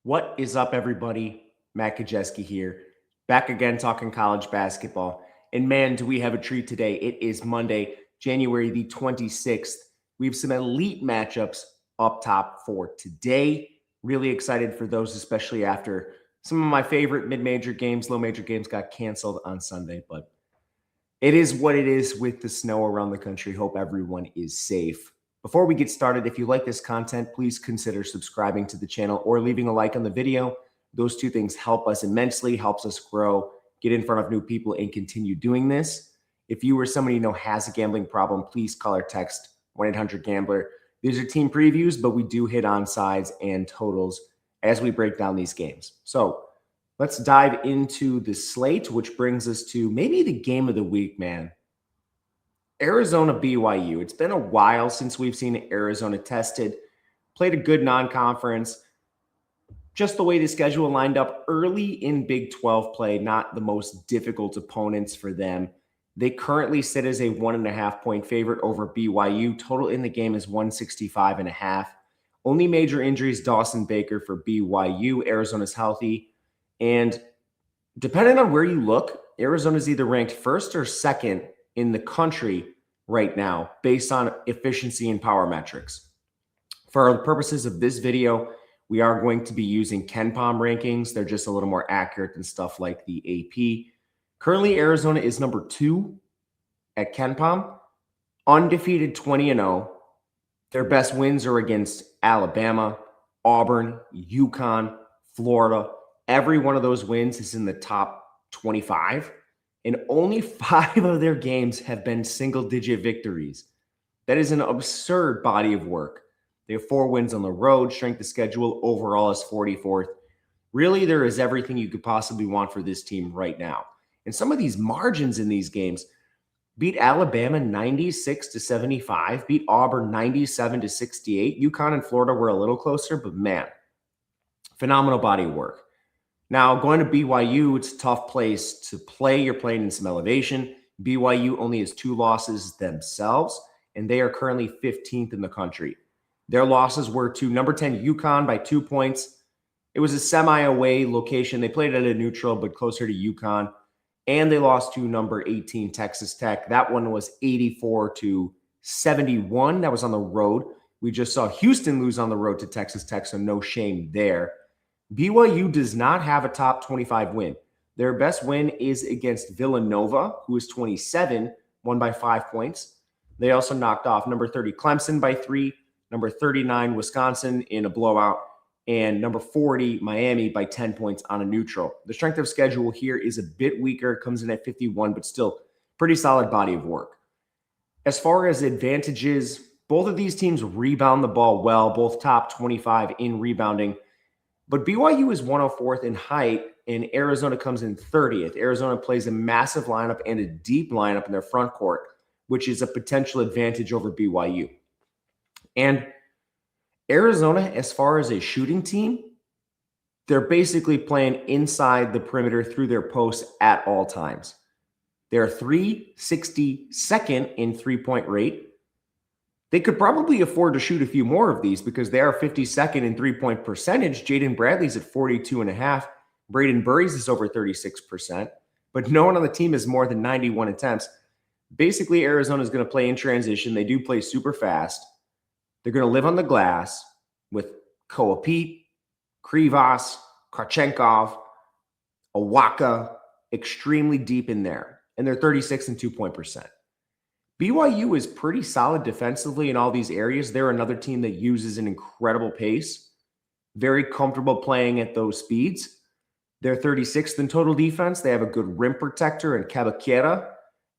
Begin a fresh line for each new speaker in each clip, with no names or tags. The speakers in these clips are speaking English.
What is up, everybody? Matt Gajewski here, back again talking college basketball. And man, do we have a treat today. It is Monday, January the 26th. We have some elite matchups up top for today. Really excited for those, especially after some of my favorite mid-major games, low-major games got canceled on Sunday. But it is what it is with the snow around the country. Hope everyone is safe. Before we get started, if you like this content, please consider subscribing to the channel or leaving a like on the video. Those two things help us immensely, helps us grow, get in front of new people, and continue doing this. If you or somebody you know has a gambling problem, please call or text 1-800-GAMBLER. These are team previews, but we do hit on sides and totals as we break down these games. So let's dive into the slate, which brings us to maybe the game of the week, man. Arizona BYU. It's been a while since we've seen Arizona tested. Played a good non-conference. Just the way the schedule lined up early in Big 12 play, not the most difficult opponents for them. They currently sit as a 1.5-point favorite over BYU. Total in the game is 165.5. Only major injuries, Dawson Baker for BYU. Arizona's healthy. And depending on where you look, Arizona's either ranked first or second in the country right now based on efficiency and power metrics. For the purposes of this video, we are going to be using KenPom rankings. They're just a little more accurate than stuff like the AP. Currently, Arizona is number 2 at KenPom, undefeated 20-0. Their best wins are against Alabama, Auburn, UConn, Florida. Every one of those wins is in the top 25. And only 5 of their games have been single-digit victories. That is an absurd body of work. They have 4 wins on the road. Strength of schedule overall is 44th. Really, there is everything you could possibly want for this team right now. And some of these margins in these games beat Alabama 96-75, beat Auburn 97-68. UConn and Florida were a little closer, but man, phenomenal body of work. Now, going to BYU, it's a tough place to play. You're playing in some elevation. BYU only has 2 losses themselves, and they are currently 15th in the country. Their losses were to number 10 UConn by 2 points. It was a semi-away location. They played at a neutral, but closer to UConn. And they lost to number 18 Texas Tech. That one was 84-71. That was on the road. We just saw Houston lose on the road to Texas Tech, so no shame there. BYU does not have a top 25 win. Their best win is against Villanova, who is 27, won by 5 points. They also knocked off number 30 Clemson by 3, number 39 Wisconsin in a blowout, and number 40 Miami by 10 points on a neutral. The strength of schedule here is a bit weaker, comes in at 51, but still pretty solid body of work. As far as advantages, both of these teams rebound the ball well, both top 25 in rebounding. But BYU is 104th in height, and Arizona comes in 30th. Arizona plays a massive lineup and a deep lineup in their front court, which is a potential advantage over BYU. And Arizona, as far as a shooting team, they're basically playing inside the perimeter through their posts at all times. They're 362nd in three-point rate. They could probably afford to shoot a few more of these because they are 52nd in three-point percentage. Jaden Bradley's at 42.5. Braden Burries is over 36%. But no one on the team has more than 91 attempts. Basically, Arizona is going to play in transition. They do play super fast. They're going to live on the glass with Koa Pete, Krivas, Karchenkov, Awaka, extremely deep in there. And they're 36 in two-point percent. BYU is pretty solid defensively in all these areas. They're another team that uses an incredible pace, very comfortable playing at those speeds. They're 36th in total defense. They have a good rim protector in Caballera,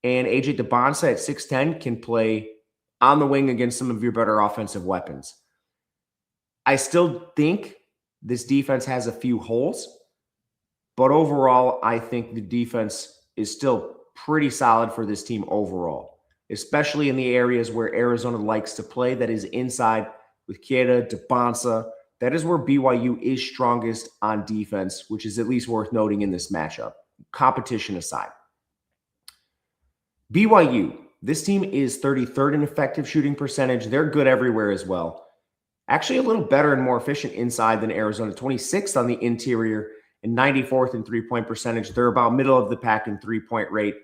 and AJ DeBonsa at 6'10" can play on the wing against some of your better offensive weapons. I still think this defense has a few holes, but overall, I think the defense is still pretty solid for this team overall, especially in the areas where Arizona likes to play, that is inside with Queta, DeBonsa. That is where BYU is strongest on defense, which is at least worth noting in this matchup, competition aside. BYU, this team is 33rd in effective shooting percentage. They're good everywhere as well. Actually a little better and more efficient inside than Arizona, 26th on the interior and 94th in three-point percentage. They're about middle of the pack in three-point rate.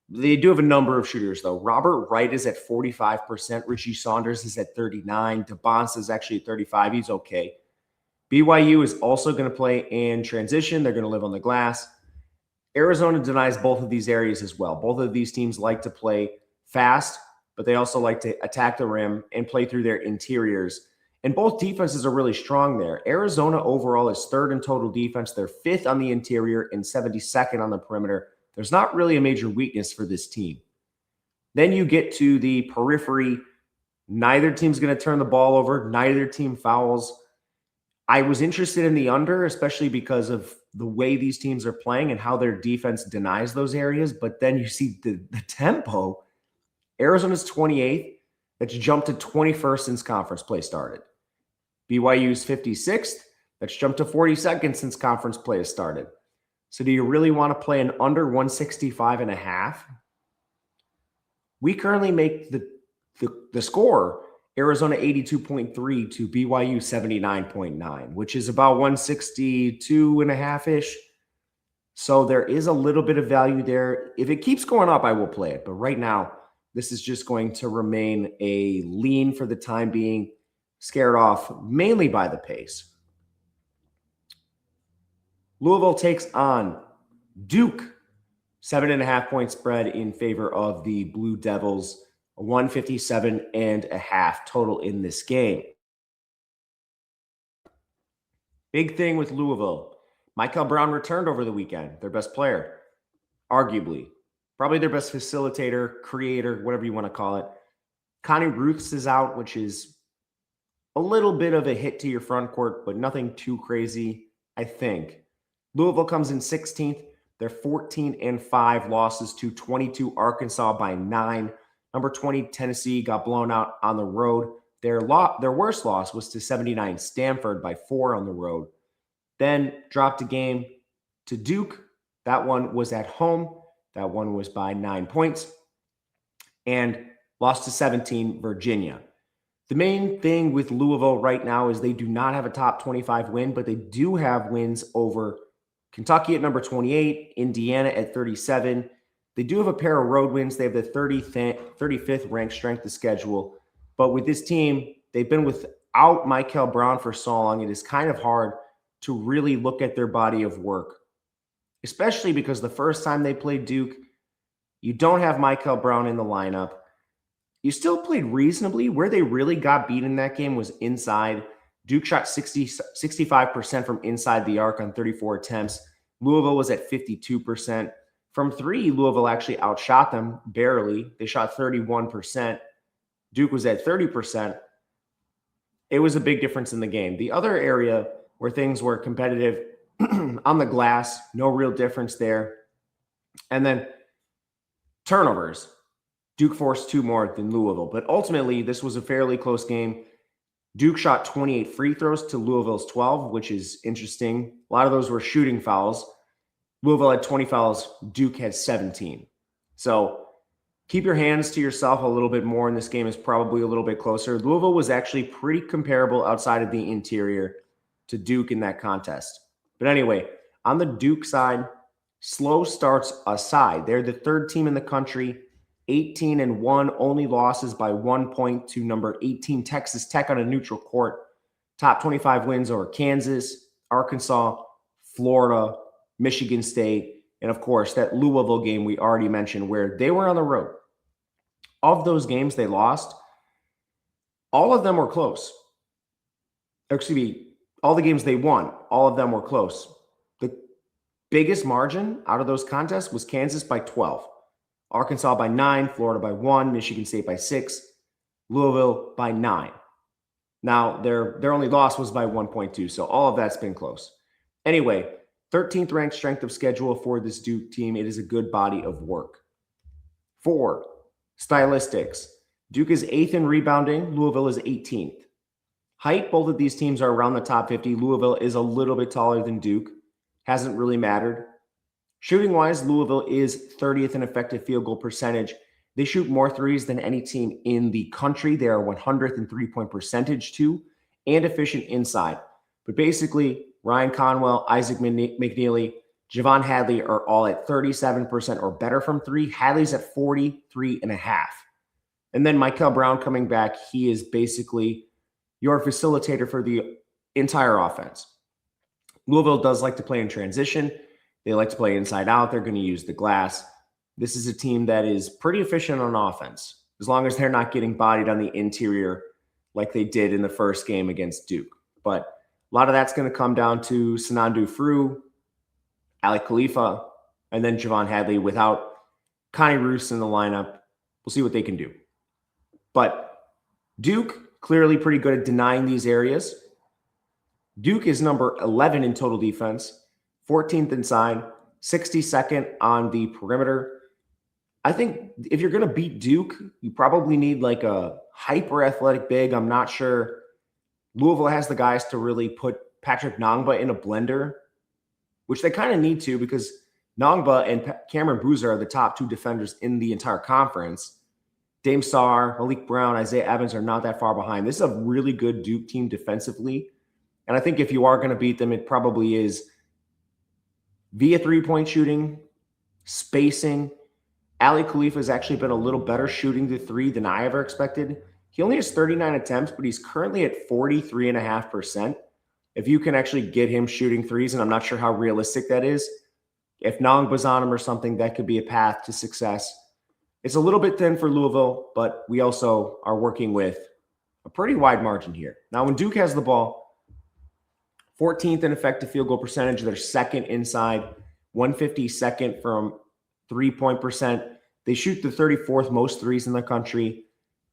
They do have a number of shooters, though. Robert Wright is at 45%. Richie Saunders is at 39%. DeBonce is actually at 35%. He's okay. BYU is also going to play in transition. They're going to live on the glass. Arizona denies both of these areas as well. Both of these teams like to play fast, but they also like to attack the rim and play through their interiors. And both defenses are really strong there. Arizona overall is third in total defense. They're fifth on the interior and 72nd on the perimeter. There's not really a major weakness for this team. Then you get to the periphery. Neither team's going to turn the ball over. Neither team fouls. I was interested in the under, especially because of the way these teams are playing and how their defense denies those areas. But then you see the tempo. Arizona's 28th. That's jumped to 21st since conference play started. BYU's 56th. That's jumped to 42nd since conference play has started. So do you really want to play an under 165.5? We currently make the score Arizona 82.3 to BYU 79.9, which is about 162.5-ish. So there is a little bit of value there. If it keeps going up, I will play it. But right now, this is just going to remain a lean for the time being, scared off mainly by the pace. Louisville takes on Duke, 7.5-point spread in favor of the Blue Devils, 157.5 total in this game. Big thing with Louisville. Michael Brown returned over the weekend, their best player, arguably. Probably their best facilitator, creator, whatever you want to call it. Connie Ruths is out, which is a little bit of a hit to your front court, but nothing too crazy, I think. Louisville comes in 16th. They're 14-5 losses to 22 Arkansas by 9. Number 20 Tennessee got blown out on the road. Their worst loss was to 79 Stanford by 4 on the road. Then dropped a game to Duke. That one was at home. That one was by 9 points. And lost to 17 Virginia. The main thing with Louisville right now is they do not have a top 25 win, but they do have wins over Kentucky at number 28, Indiana at 37. They do have a pair of road wins. They have the 35th ranked strength of schedule. But with this team, they've been without Michael Brown for so long, it is kind of hard to really look at their body of work, especially because the first time they played Duke, you don't have Michael Brown in the lineup. You still played reasonably. Where they really got beat in that game was inside. Duke shot 65% from inside the arc on 34 attempts. Louisville was at 52%. From three, Louisville actually outshot them barely. They shot 31%. Duke was at 30%. It was a big difference in the game. The other area where things were competitive on the glass, no real difference there. And then turnovers. Duke forced 2 more than Louisville. But ultimately, this was a fairly close game. Duke shot 28 free throws to Louisville's 12, which is interesting. A lot of those were shooting fouls. Louisville had 20 fouls. Duke had 17. So keep your hands to yourself a little bit more, and this game is probably a little bit closer. Louisville was actually pretty comparable outside of the interior to Duke in that contest. But anyway, on the Duke side, slow starts aside. They're the third team in the country, 18-1, only losses by 1 point to number 18 Texas Tech on a neutral court. Top 25 wins over Kansas, Arkansas, Florida, Michigan State, and of course that Louisville game we already mentioned where they were on the road. Of those games they lost, all of them were close. Excuse me, all the games they won, all of them were close. The biggest margin out of those contests was Kansas by 12. Arkansas by 9, Florida by 1, Michigan State by 6, Louisville by 9. Now, their only loss was by 1.2, so all of that's been close. Anyway, 13th ranked strength of schedule for this Duke team. It is a good body of work. 4, stylistics. Duke is 8th in rebounding. Louisville is 18th. Height, both of these teams are around the top 50. Louisville is a little bit taller than Duke. Hasn't really mattered. Shooting-wise, Louisville is 30th in effective field goal percentage. They shoot more threes than any team in the country. They are 100th in three-point percentage too. and efficient inside. But basically, Ryan Conwell, Isaac McNeely, Javon Hadley are all at 37% or better from three. Hadley's at 43.5%. And then Michael Brown coming back, he is basically your facilitator for the entire offense. Louisville does like to play in transition. They like to play inside out. They're going to use the glass. This is a team that is pretty efficient on offense, as long as they're not getting bodied on the interior like they did in the first game against Duke. But a lot of that's going to come down to Sanandu Fru, Ali Khalifa, and then Javon Hadley. Without Connie Roos in the lineup, we'll see what they can do. But Duke, clearly pretty good at denying these areas. Duke is number 11 in total defense, 14th inside, 62nd on the perimeter. I think if you're going to beat Duke, you probably need like a hyper athletic big. I'm not sure Louisville has the guys to really put Patrick Nongba in a blender, which they kind of need to, because Nongba and Cameron Boozer are the top two defenders in the entire conference. Dame Sarr, Malik Brown, Isaiah Evans are not that far behind. This is a really good Duke team defensively. And I think if you are going to beat them, it probably is via three-point shooting, spacing. Ali Khalifa has actually been a little better shooting the three than I ever expected. He only has 39 attempts, but he's currently at 43.5%. If you can actually get him shooting threes, and I'm not sure how realistic that is, if Nongba's on him or something, that could be a path to success. It's a little bit thin for Louisville, but we also are working with a pretty wide margin here. Now, when Duke has the ball, 14th in effective field goal percentage, they're second inside, 152nd from three-point percent. They shoot the 34th most threes in the country,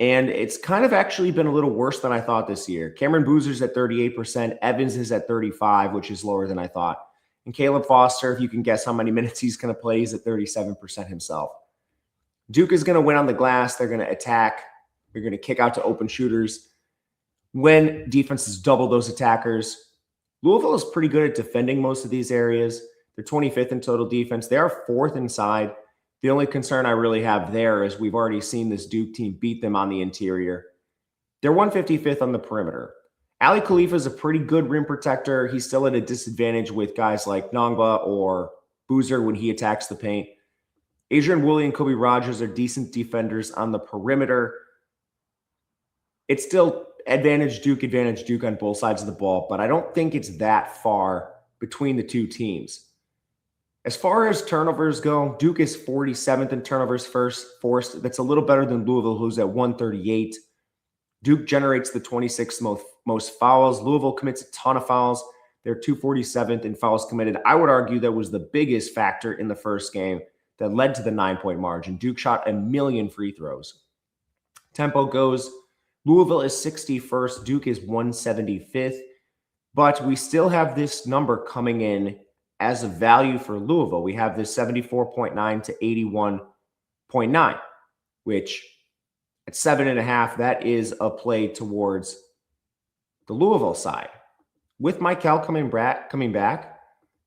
and it's kind of actually been a little worse than I thought this year. Cameron Boozer's at 38%, Evans is at 35%, which is lower than I thought. And Caleb Foster, if you can guess how many minutes he's going to play, he's at 37% himself. Duke is going to win on the glass. They're going to attack. They're going to kick out to open shooters. When defenses double those attackers, Louisville is pretty good at defending most of these areas. They're 25th in total defense. They are fourth inside. The only concern I really have there is we've already seen this Duke team beat them on the interior. They're 155th on the perimeter. Ali Khalifa is a pretty good rim protector. He's still at a disadvantage with guys like Nongba or Boozer when he attacks the paint. Adrian Woolley and Kobe Rogers are decent defenders on the perimeter. It's still advantage Duke on both sides of the ball, but I don't think it's that far between the two teams. As far as turnovers go, Duke is 47th in turnovers forced. That's a little better than Louisville, who's at 138. Duke generates the 26th most fouls. Louisville commits a ton of fouls. They're 247th in fouls committed. I would argue that was the biggest factor in the first game that led to the 9-point margin. Duke shot 1 million free throws. Tempo goes, Louisville is 61st, Duke is 175th, but we still have this number coming in as a value for Louisville. We have this 74.9 to 81.9, which at 7.5, that is a play towards the Louisville side. With Michael coming back,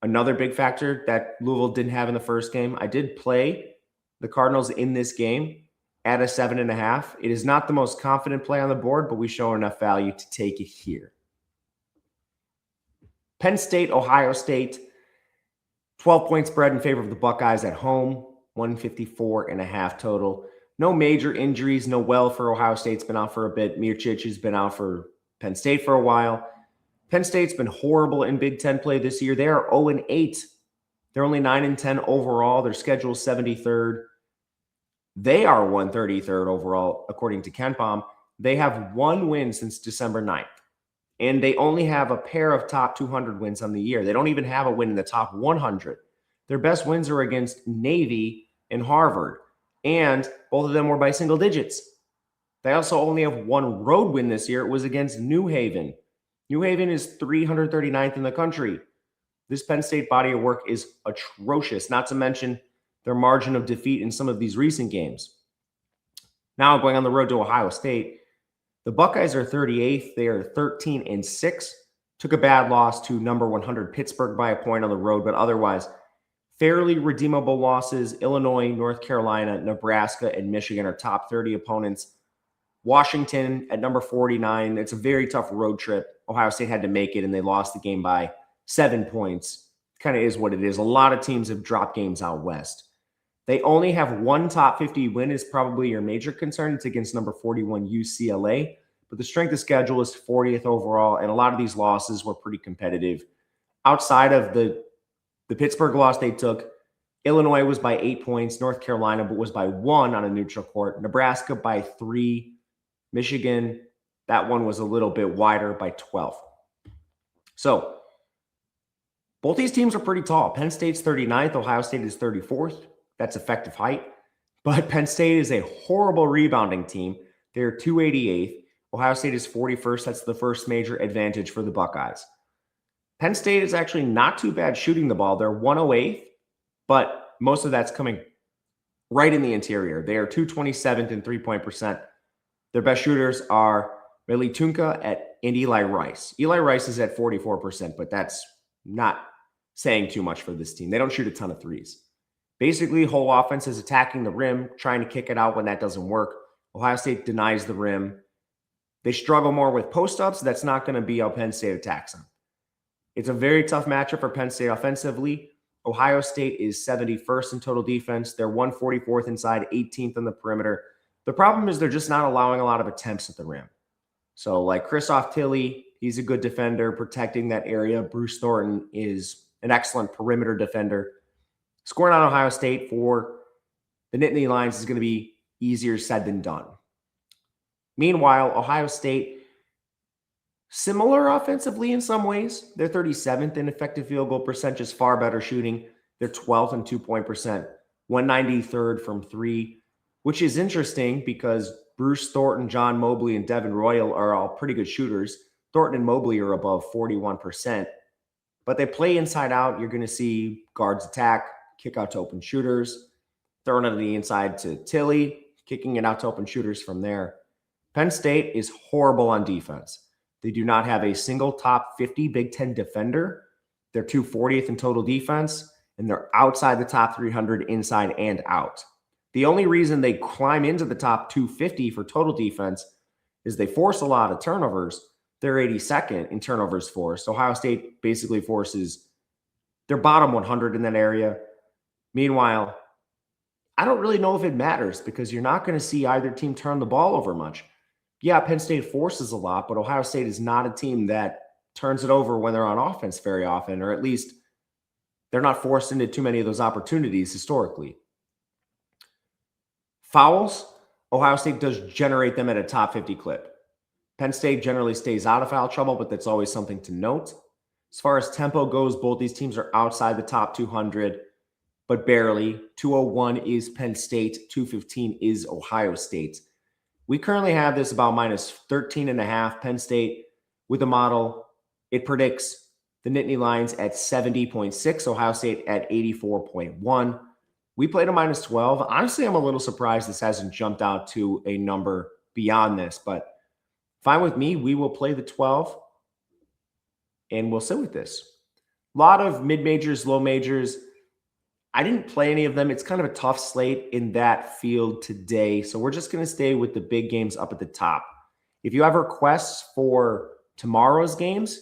another big factor that Louisville didn't have in the first game. I did play the Cardinals in this game at a 7.5. It is not the most confident play on the board, but we show enough value to take it here. Penn State, Ohio State, 12-point spread in favor of the Buckeyes at home, 154.5 total. No major injuries. Noel for Ohio State's been out for a bit. Mircic has been out for Penn State for a while. Penn State's been horrible in Big Ten play this year. They are 0-8. They're only 9-10 overall. Their schedule is 73rd. They are 133rd overall, according to KenPom. They have one win since December 9th, and they only have a pair of top 200 wins on the year. They don't even have a win in the top 100. Their best wins are against Navy and Harvard, and both of them were by single digits. They also only have one road win this year. It was against New Haven. New Haven is 339th in the country. This Penn State body of work is atrocious, not to mention their margin of defeat in some of these recent games. Now going on the road to Ohio State, the Buckeyes are 38th. They are 13-6. Took a bad loss to number 100 Pittsburgh by a point on the road, but otherwise fairly redeemable losses. Illinois, North Carolina, Nebraska, and Michigan are top 30 opponents. Washington at number 49. It's a very tough road trip. Ohio State had to make it, and they lost the game by 7 points. Kind of is what it is. A lot of teams have dropped games out west. They only have one top 50 win is probably your major concern. It's against number 41 UCLA. But the strength of schedule is 40th overall, and a lot of these losses were pretty competitive. Outside of the Pittsburgh loss they took, Illinois was by 8 points, North Carolina was by 1 on a neutral court, Nebraska by 3, Michigan, that one was a little bit wider by 12. So both these teams are pretty tall. Penn State's 39th, Ohio State is 34th. That's effective height. But Penn State is a horrible rebounding team. They're 288th. Ohio State is 41st. That's the first major advantage for the Buckeyes. Penn State is actually not too bad shooting the ball. They're 108th, but most of that's coming right in the interior. They are 227th in three-point percent. Their best shooters are Meli Tunka and Eli Rice. Eli Rice is at 44%, but that's not saying too much for this team. They don't shoot a ton of threes. Basically, whole offense is attacking the rim, trying to kick it out when that doesn't work. Ohio State denies the rim. They struggle more with post-ups. That's not going to be how Penn State attacks them. It's a very tough matchup for Penn State offensively. Ohio State is 71st in total defense. They're 144th inside, 18th on the perimeter. The problem is they're just not allowing a lot of attempts at the rim. So like Christoph Tilley, he's a good defender protecting that area. Bruce Thornton is an excellent perimeter defender. Scoring on Ohio State for the Nittany Lions is going to be easier said than done. Meanwhile, Ohio State, similar offensively in some ways. They're 37th in effective field goal percentage, far better shooting. They're 12th in two-point percent, 193rd from three, which is interesting because Bruce Thornton, John Mobley, and Devin Royal are all pretty good shooters. Thornton and Mobley are above 41%, but they play inside out. You're going to see guards attack, kick out to open shooters, throwing it on the inside to Tilley, kicking it out to open shooters from there. Penn State is horrible on defense. They do not have a single top 50 Big Ten defender. They're 240th in total defense, and they're outside the top 300 inside and out. The only reason they climb into the top 250 for total defense is they force a lot of turnovers. They're 82nd in turnovers forced. Ohio State basically forces their bottom 100 in that area. Meanwhile, I don't really know if it matters because you're not going to see either team turn the ball over much. Yeah, Penn State forces a lot, but Ohio State is not a team that turns it over when they're on offense very often, or at least they're not forced into too many of those opportunities historically. Fouls, Ohio State does generate them at a top 50 clip. Penn State generally stays out of foul trouble, but that's always something to note. As far as tempo goes, both these teams are outside the top 200, but barely. 201 is Penn State, 215 is Ohio State. We currently have this about minus 13.5. Penn State with a model, it predicts the Nittany Lions at 70.6, Ohio State at 84.1. We played a minus 12. Honestly, I'm a little surprised this hasn't jumped out to a number beyond this, but fine with me. We will play the 12, and we'll sit with this. A lot of mid-majors, low majors. I didn't play any of them. It's kind of a tough slate in that field today, so we're just going to stay with the big games up at the top. If you have requests for tomorrow's games,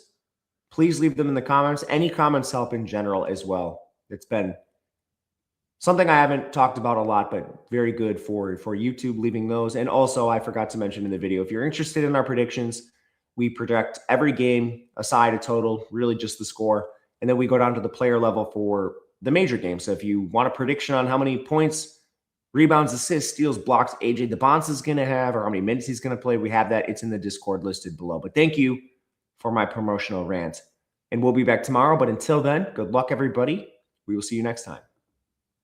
please leave them in the comments. Any comments help in general as well. It's been something I haven't talked about a lot, but very good for YouTube, leaving those. And also, I forgot to mention in the video, if you're interested in our predictions, we project every game aside a total, really just the score. And then we go down to the player level for the major games. So if you want a prediction on how many points, rebounds, assists, steals, blocks AJ DeBonce is going to have, or how many minutes he's going to play, we have that. It's in the Discord listed below. But thank you for my promotional rant. And we'll be back tomorrow. But until then, good luck, everybody. We will see you next time.